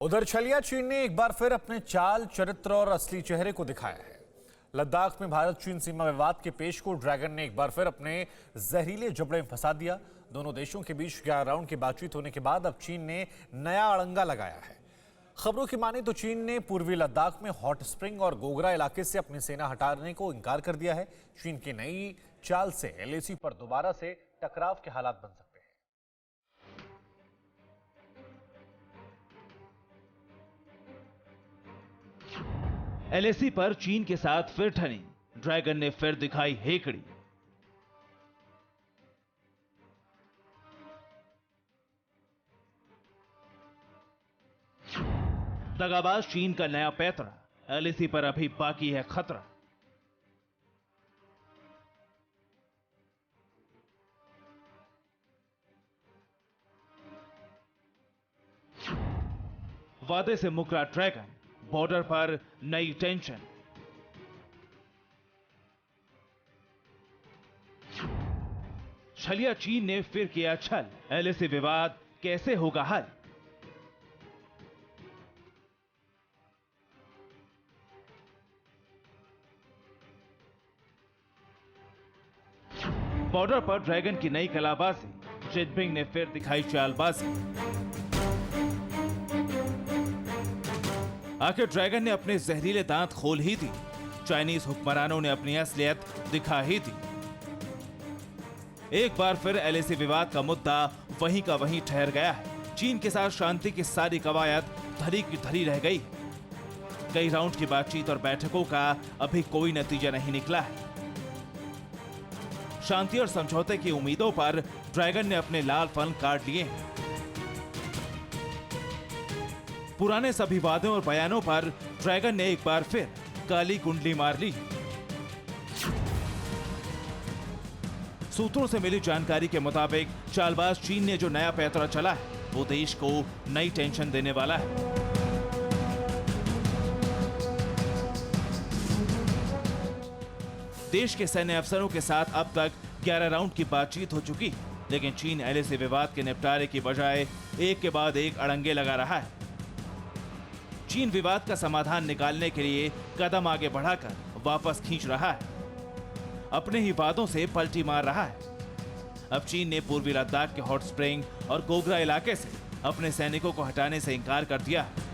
उधर छलिया चीन ने एक बार फिर अपने चाल, चरित्र और असली चेहरे को दिखाया है। लद्दाख में भारत चीन सीमा विवाद के पेश को ड्रैगन ने एक बार फिर अपने जहरीले जबड़े में फंसा दिया। दोनों देशों के बीच 11 राउंड की बातचीत होने के बाद अब चीन ने नया अड़ंगा लगाया है। खबरों की माने तो चीन ने पूर्वी लद्दाख में हॉट स्प्रिंग और गोगरा इलाके से अपनी सेना हटाने को इनकार कर दिया है। चीन की नई चाल से एलएसी पर दोबारा से टकराव के हालात बन सकते हैं। एलएसी पर चीन के साथ फिर ठनी, ड्रैगन ने फिर दिखाई हेकड़ी। दगाबाज चीन का नया पैतरा, एलएसी पर अभी बाकी है खतरा। वादे से मुकरा ड्रैगन, बॉर्डर पर नई टेंशन। छलिया चीन ने फिर किया छल, एलएसी विवाद कैसे होगा हल? बॉर्डर पर ड्रैगन की नई कलाबाजी, जिनपिंग ने फिर दिखाई चालबाजी। आखिर ड्रैगन ने अपने जहरीले दांत खोल ही दी, चाइनीज हुक्मरानों ने अपनी असलियत दिखा ही दी। एक बार फिर एलएसी विवाद का मुद्दा वहीं का वहीं ठहर गया है। चीन के साथ शांति की सारी कवायद धरी की धरी रह गई। कई राउंड की बातचीत और बैठकों का अभी कोई नतीजा नहीं निकला है। शांति और समझौते की उम्मीदों पर ड्रैगन ने अपने लाल फन काट लिए हैं। पुराने सभी वादों और बयानों पर ड्रैगन ने एक बार फिर काली कुंडली मार ली। सूत्रों से मिली जानकारी के मुताबिक चालबाज चीन ने जो नया पैतरा चला है वो देश को नई टेंशन देने वाला है। देश के सैन्य अफसरों के साथ अब तक 11 राउंड की बातचीत हो चुकी, लेकिन चीन एलएसी विवाद के निपटारे की बजाय एक के बाद एक अड़ंगे लगा रहा है। चीन विवाद का समाधान निकालने के लिए कदम आगे बढ़ाकर वापस खींच रहा है, अपने ही वादों से पलटी मार रहा है। अब चीन ने पूर्वी लद्दाख के हॉट स्प्रिंग और गोगरा इलाके से अपने सैनिकों को हटाने से इंकार कर दिया है।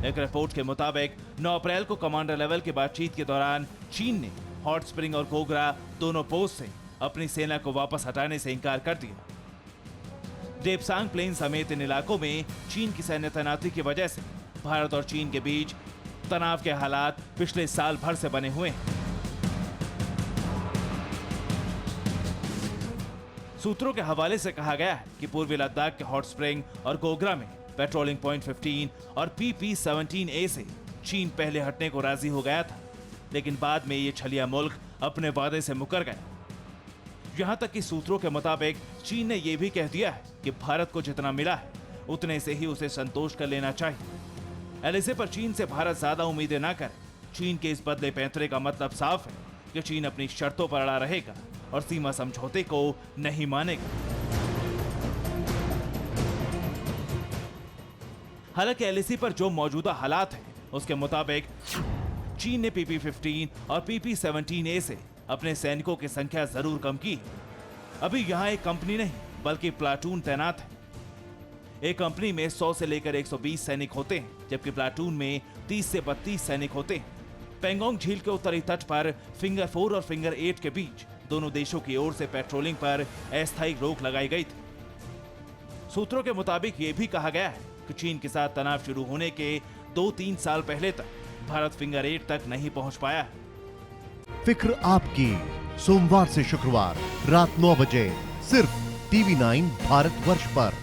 एक रिपोर्ट के मुताबिक 9 अप्रैल को कमांडर लेवल की बातचीत के दौरान चीन ने हॉट स्प्रिंग और गोगरा दोनों पोस्ट से अपनी सेना को वापस हटाने से इंकार कर दिया। देपसांग प्लेन समेत इन इलाकों में चीन की सैन्य तैनाती की वजह से भारत और चीन के बीच तनाव के हालात पिछले साल भर से बने हुए हैं। सूत्रों के हवाले से कहा गया है कि पूर्वी लद्दाख के हॉट स्प्रिंग और गोगरा में पेट्रोलिंग पॉइंट 15 और PP-17A से चीन पहले हटने को राजी हो गया था, लेकिन बाद में ये छलिया मुल्क अपने वादे से मुकर गया। यहां तक कि सूत्रों के मुताबिक चीन ने यह भी कह दिया है कि भारत को जितना मिला है उतने से ही उसे संतोष कर लेना चाहिए। एलएसी पर चीन से भारत ज्यादा उम्मीदें ना करे। चीन के इस बदले पैंतरे का मतलब साफ है कि चीन अपनी शर्तों पर अड़ा रहेगा और सीमा समझौते को नहीं मानेगा। हालांकि एलएसी पर जो मौजूदा हालात हैं उसके मुताबिक चीन ने PP-15 और PP-17A से अपने सैनिकों की संख्या जरूर कम की। अभी यहां एक कंपनी नहीं बल्कि प्लाटून तैनात है। एक कंपनी में 100 से लेकर 120 सैनिक होते हैं, जबकि प्लाटून में 30 से 32 सैनिक होते हैं। पेंगोंग झील के उत्तरी तट पर फिंगर 4 और फिंगर 8 के बीच दोनों देशों की ओर से पेट्रोलिंग पर अस्थायी रोक लगाई गई थी। सूत्रों के मुताबिक यह भी कहा गया है कि चीन के साथ तनाव शुरू होने के 2-3 साल पहले तक भारत फिंगर 8 तक नहीं पहुंच पाया है। फिक्र आपकी, सोमवार से शुक्रवार रात 9 बजे सिर्फ TV9 भारतवर्ष पर।